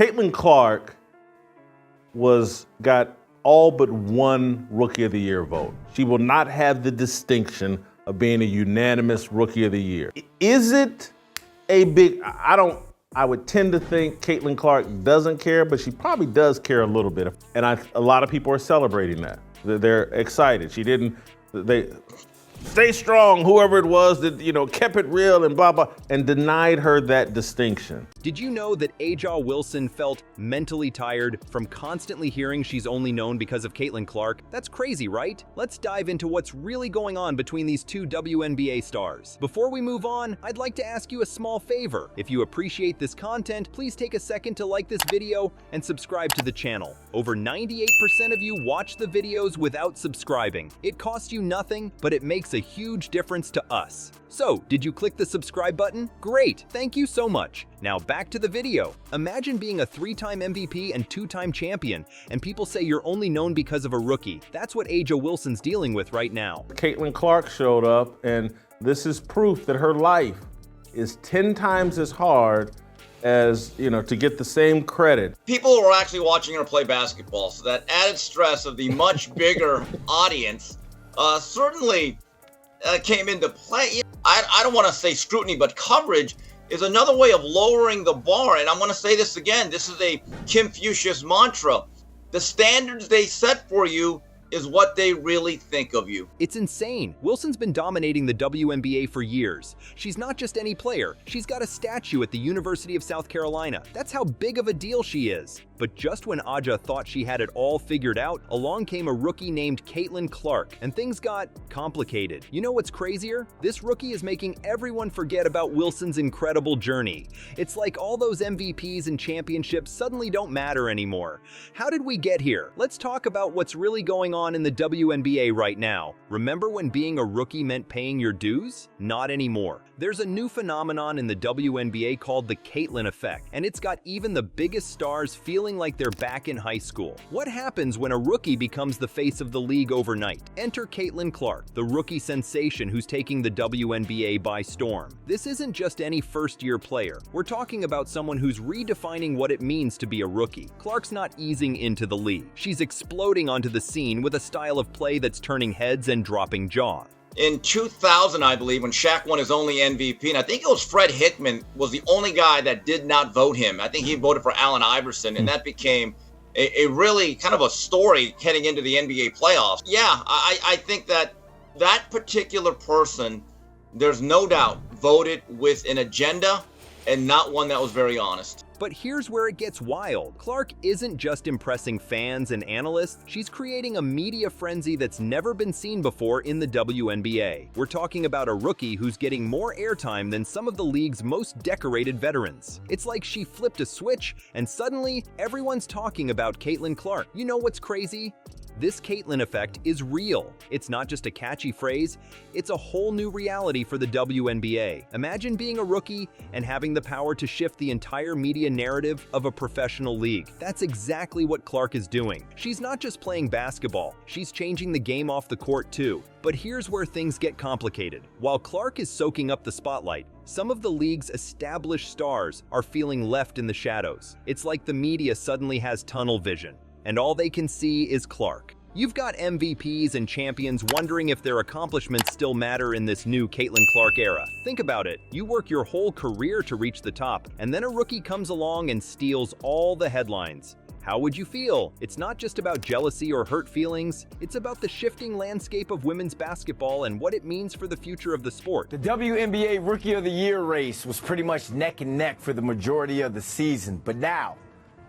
Caitlin Clark got all but one Rookie of the Year vote. She will not have the distinction of being a unanimous Rookie of the Year. Is it a big, I would tend to think Caitlin Clark doesn't care, but she probably does care a little bit. And a lot of people are celebrating that. They're excited. They stay strong, whoever it was that, kept it real and blah, blah, and denied her that distinction. Did you know that A'ja Wilson felt mentally tired from constantly hearing she's only known because of Caitlin Clark? That's crazy, right? Let's dive into what's really going on between these two WNBA stars. Before we move on, I'd like to ask you a small favor. If you appreciate this content, please take a second to like this video and subscribe to the channel. Over 98% of you watch the videos without subscribing. It costs you nothing, but it makes a huge difference to us. So, did you click the subscribe button? Great, thank you so much. Now back to the video. Imagine being a 3-time MVP and 2-time champion, and people say you're only known because of a rookie. That's what A'ja Wilson's dealing with right now. Caitlin Clark showed up, and this is proof that her life is 10 times as hard as, to get the same credit. People were actually watching her play basketball, so that added stress of the much bigger audience certainly came into play. I don't want to say scrutiny, but coverage is another way of lowering the bar. And I'm going to say this again. This is a Confucius mantra. The standards they set for you is what they really think of you. It's insane. Wilson's been dominating the WNBA for years. She's not just any player. She's got a statue at the University of South Carolina. That's how big of a deal she is. But just when A'ja thought she had it all figured out, along came a rookie named Caitlin Clark, and things got complicated. You know what's crazier? This rookie is making everyone forget about Wilson's incredible journey. It's like all those MVPs and championships suddenly don't matter anymore. How did we get here? Let's talk about what's really going on in the WNBA right now. Remember when being a rookie meant paying your dues? Not anymore. There's a new phenomenon in the WNBA called the Caitlin effect, and it's got even the biggest stars feeling like they're back in high school. What happens when a rookie becomes the face of the league overnight? Enter Caitlin Clark, the rookie sensation who's taking the WNBA by storm. This isn't just any first-year player. We're talking about someone who's redefining what it means to be a rookie. Clark's not easing into the league. She's exploding onto the scene with a style of play that's turning heads and dropping jaw. In 2000, I believe, when Shaq won his only MVP, and I think it was Fred Hickman was the only guy that did not vote him. I think he voted for Allen Iverson, and that became a really kind of a story heading into the NBA playoffs. Yeah, I think that particular person, there's no doubt, voted with an agenda and not one that was very honest. But here's where it gets wild. Clark isn't just impressing fans and analysts, she's creating a media frenzy that's never been seen before in the WNBA. We're talking about a rookie who's getting more airtime than some of the league's most decorated veterans. It's like she flipped a switch, and suddenly, everyone's talking about Caitlin Clark. You know what's crazy? This Caitlin effect is real. It's not just a catchy phrase, it's a whole new reality for the WNBA. Imagine being a rookie and having the power to shift the entire media narrative of a professional league. That's exactly what Clark is doing. She's not just playing basketball, she's changing the game off the court too. But here's where things get complicated. While Clark is soaking up the spotlight, some of the league's established stars are feeling left in the shadows. It's like the media suddenly has tunnel vision, and all they can see is Clark. You've got MVPs and champions wondering if their accomplishments still matter in this new Caitlin Clark era. Think about it. You work your whole career to reach the top, and then a rookie comes along and steals all the headlines. How would you feel? It's not just about jealousy or hurt feelings. It's about the shifting landscape of women's basketball and what it means for the future of the sport. The WNBA Rookie of the Year race was pretty much neck and neck for the majority of the season, but now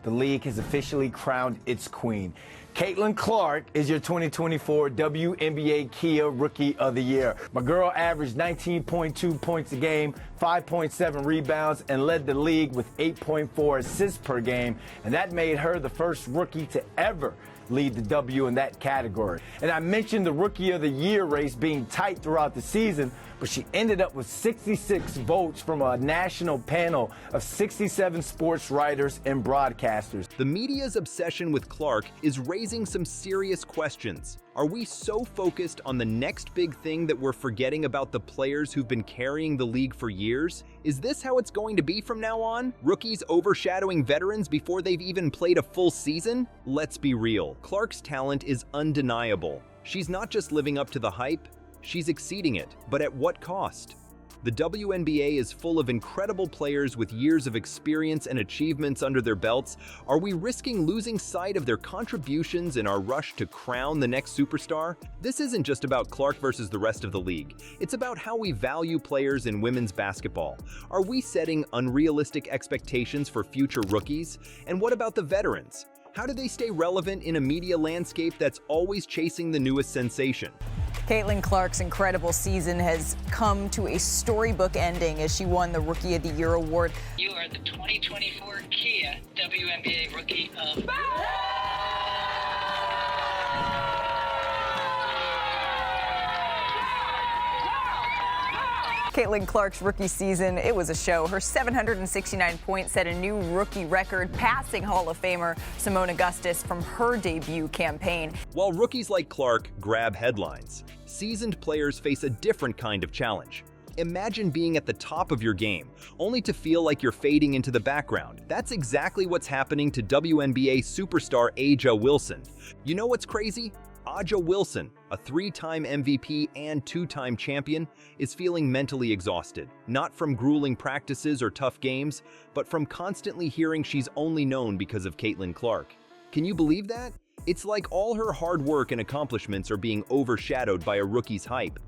the league has officially crowned its queen. Caitlin Clark is your 2024 WNBA Kia Rookie of the Year. My girl averaged 19.2 points a game, 5.7 rebounds, and led the league with 8.4 assists per game, and that made her the first rookie to ever lead the W in that category. And I mentioned the Rookie of the Year race being tight throughout the season, but she ended up with 66 votes from a national panel of 67 sports writers and broadcasters. The media's obsession with Clark is raising some serious questions. Are we so focused on the next big thing that we're forgetting about the players who've been carrying the league for years? Is this how it's going to be from now on? Rookies overshadowing veterans before they've even played a full season? Let's be real. Clark's talent is undeniable. She's not just living up to the hype, she's exceeding it. But at what cost? The WNBA is full of incredible players with years of experience and achievements under their belts. Are we risking losing sight of their contributions in our rush to crown the next superstar? This isn't just about Clark versus the rest of the league. It's about how we value players in women's basketball. Are we setting unrealistic expectations for future rookies? And what about the veterans? How do they stay relevant in a media landscape that's always chasing the newest sensation? Caitlin Clark's incredible season has come to a storybook ending as she won the Rookie of the Year award. You are the 2024 Kia WNBA Rookie of Caitlin Clark's rookie season, it was a show. Her 769 points set a new rookie record, passing Hall of Famer Simone Augustus from her debut campaign. While rookies like Clark grab headlines, seasoned players face a different kind of challenge. Imagine being at the top of your game, only to feel like you're fading into the background. That's exactly what's happening to WNBA superstar A'ja Wilson. You know what's crazy? A'ja Wilson, a 3-time MVP and 2-time champion, is feeling mentally exhausted, not from grueling practices or tough games, but from constantly hearing she's only known because of Caitlin Clark. Can you believe that? It's like all her hard work and accomplishments are being overshadowed by a rookie's hype.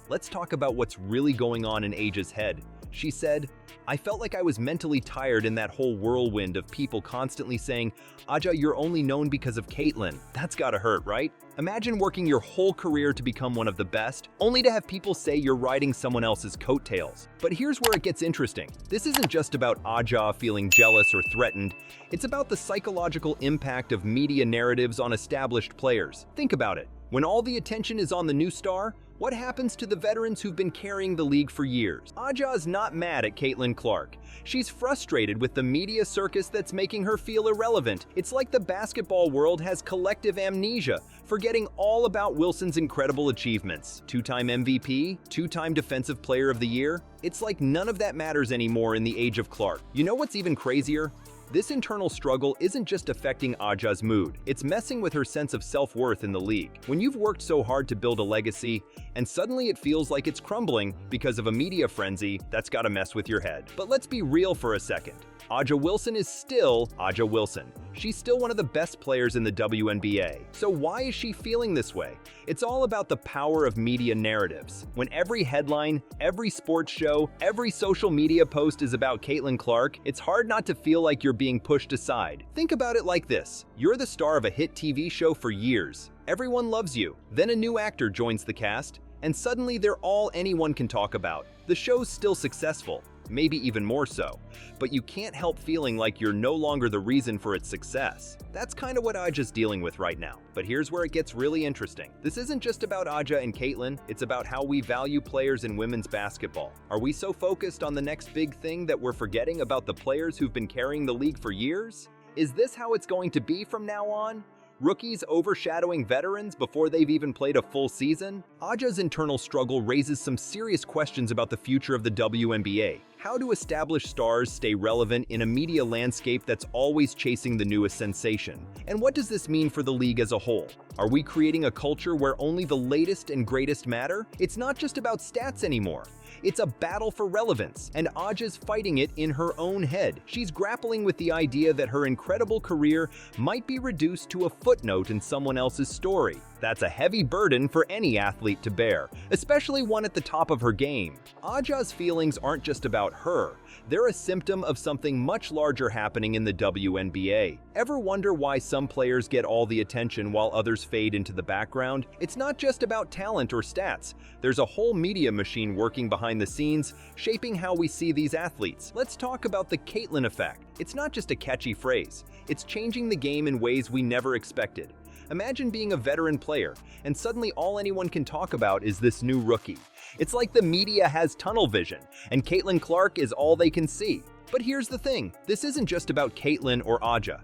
Let's talk about what's really going on in A'ja's head. She said, "I felt like I was mentally tired in that whole whirlwind of people constantly saying, 'A'ja, you're only known because of Caitlin.' That's gotta hurt, right? Imagine working your whole career to become one of the best, only to have people say you're riding someone else's coattails." But here's where it gets interesting. This isn't just about A'ja feeling jealous or threatened. It's about the psychological impact of media narratives on established players. Think about it. When all the attention is on the new star, what happens to the veterans who've been carrying the league for years? A'ja's not mad at Caitlin Clark. She's frustrated with the media circus that's making her feel irrelevant. It's like the basketball world has collective amnesia, forgetting all about Wilson's incredible achievements. 2-time MVP, 2-time Defensive Player of the Year. It's like none of that matters anymore in the age of Clark. You know what's even crazier? This internal struggle isn't just affecting A'ja's mood, it's messing with her sense of self-worth in the league. When you've worked so hard to build a legacy, and suddenly it feels like it's crumbling because of a media frenzy, that's gotta mess with your head. But let's be real for a second. A'ja Wilson is still A'ja Wilson. She's still one of the best players in the WNBA. So why is she feeling this way? It's all about the power of media narratives. When every headline, every sports show, every social media post is about Caitlin Clark, it's hard not to feel like you're being pushed aside. Think about it like this. You're the star of a hit TV show for years. Everyone loves you. Then a new actor joins the cast, and suddenly they're all anyone can talk about. The show's still successful, maybe even more so, but you can't help feeling like you're no longer the reason for its success. That's kind of what A'ja's dealing with right now. But here's where it gets really interesting. This isn't just about A'ja and Caitlin, it's about how we value players in women's basketball. Are we so focused on the next big thing that we're forgetting about the players who've been carrying the league for years? Is this how it's going to be from now on? Rookies overshadowing veterans before they've even played a full season? A'ja's internal struggle raises some serious questions about the future of the WNBA. How do established stars stay relevant in a media landscape that's always chasing the newest sensation? And what does this mean for the league as a whole? Are we creating a culture where only the latest and greatest matter? It's not just about stats anymore. It's a battle for relevance, and A'ja's fighting it in her own head. She's grappling with the idea that her incredible career might be reduced to a footnote in someone else's story. That's a heavy burden for any athlete to bear, especially one at the top of her game. A'ja's feelings aren't just about her. They're a symptom of something much larger happening in the WNBA. Ever wonder why some players get all the attention while others fade into the background? It's not just about talent or stats. There's a whole media machine working behind the scenes, shaping how we see these athletes. Let's talk about the Caitlin effect. It's not just a catchy phrase. It's changing the game in ways we never expected. Imagine being a veteran player, and suddenly all anyone can talk about is this new rookie. It's like the media has tunnel vision, and Caitlin Clark is all they can see. But here's the thing, this isn't just about Caitlin or A'ja.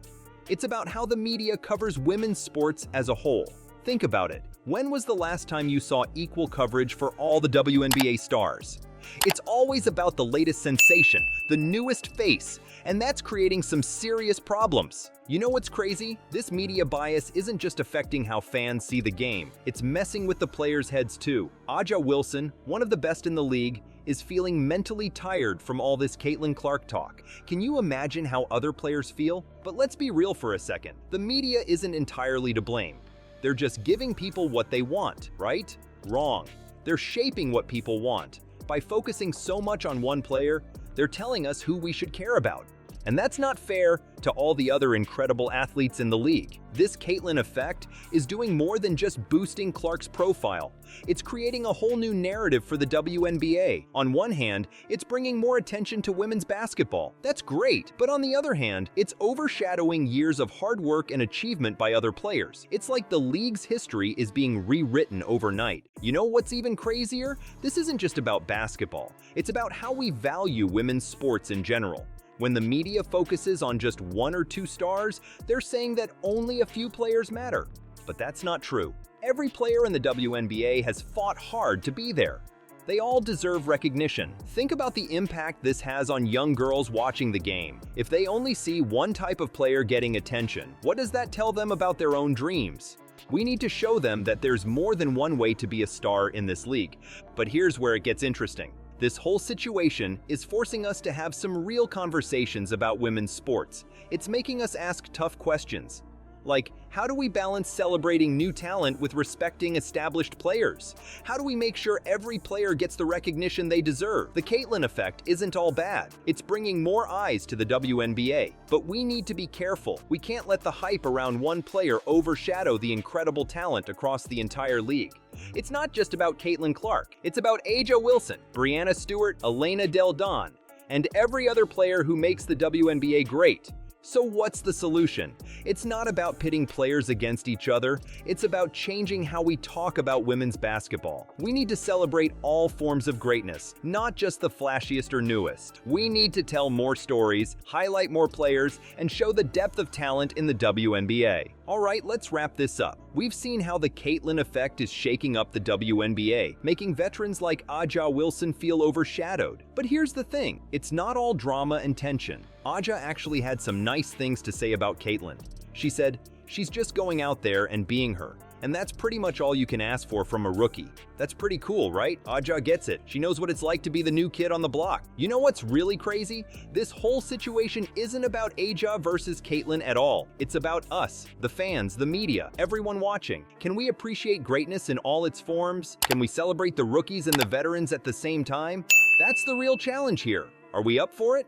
It's about how the media covers women's sports as a whole. Think about it. When was the last time you saw equal coverage for all the WNBA stars? It's always about the latest sensation, the newest face, and that's creating some serious problems. You know what's crazy? This media bias isn't just affecting how fans see the game, it's messing with the players' heads too. Aja Wilson, one of the best in the league, is feeling mentally tired from all this Caitlin Clark talk. Can you imagine how other players feel? But let's be real for a second. The media isn't entirely to blame. They're just giving people what they want, right? Wrong. They're shaping what people want. By focusing so much on one player, they're telling us who we should care about. And that's not fair to all the other incredible athletes in the league. This Caitlin effect is doing more than just boosting Clark's profile. It's creating a whole new narrative for the WNBA. On one hand, it's bringing more attention to women's basketball. That's great. But on the other hand, it's overshadowing years of hard work and achievement by other players. It's like the league's history is being rewritten overnight. You know what's even crazier? This isn't just about basketball. It's about how we value women's sports in general. When the media focuses on just one or two stars, they're saying that only a few players matter. But that's not true. Every player in the WNBA has fought hard to be there. They all deserve recognition. Think about the impact this has on young girls watching the game. If they only see one type of player getting attention, what does that tell them about their own dreams? We need to show them that there's more than one way to be a star in this league. But here's where it gets interesting. This whole situation is forcing us to have some real conversations about women's sports. It's making us ask tough questions. Like, how do we balance celebrating new talent with respecting established players? How do we make sure every player gets the recognition they deserve? The Caitlin effect isn't all bad. It's bringing more eyes to the WNBA. But we need to be careful. We can't let the hype around one player overshadow the incredible talent across the entire league. It's not just about Caitlin Clark. It's about Aja Wilson, Brianna Stewart, Elena Del Don, and every other player who makes the WNBA great. So what's the solution? It's not about pitting players against each other. It's about changing how we talk about women's basketball. We need to celebrate all forms of greatness, not just the flashiest or newest. We need to tell more stories, highlight more players, and show the depth of talent in the WNBA. All right, let's wrap this up. We've seen how the Caitlin effect is shaking up the WNBA, making veterans like Aja Wilson feel overshadowed. But here's the thing, it's not all drama and tension. Aja actually had some nice things to say about Caitlin. She said, "She's just going out there and being her. And that's pretty much all you can ask for from a rookie." That's pretty cool, right? Aja gets it. She knows what it's like to be the new kid on the block. You know what's really crazy? This whole situation isn't about Aja versus Caitlin at all. It's about us, the fans, the media, everyone watching. Can we appreciate greatness in all its forms? Can we celebrate the rookies and the veterans at the same time? That's the real challenge here. Are we up for it?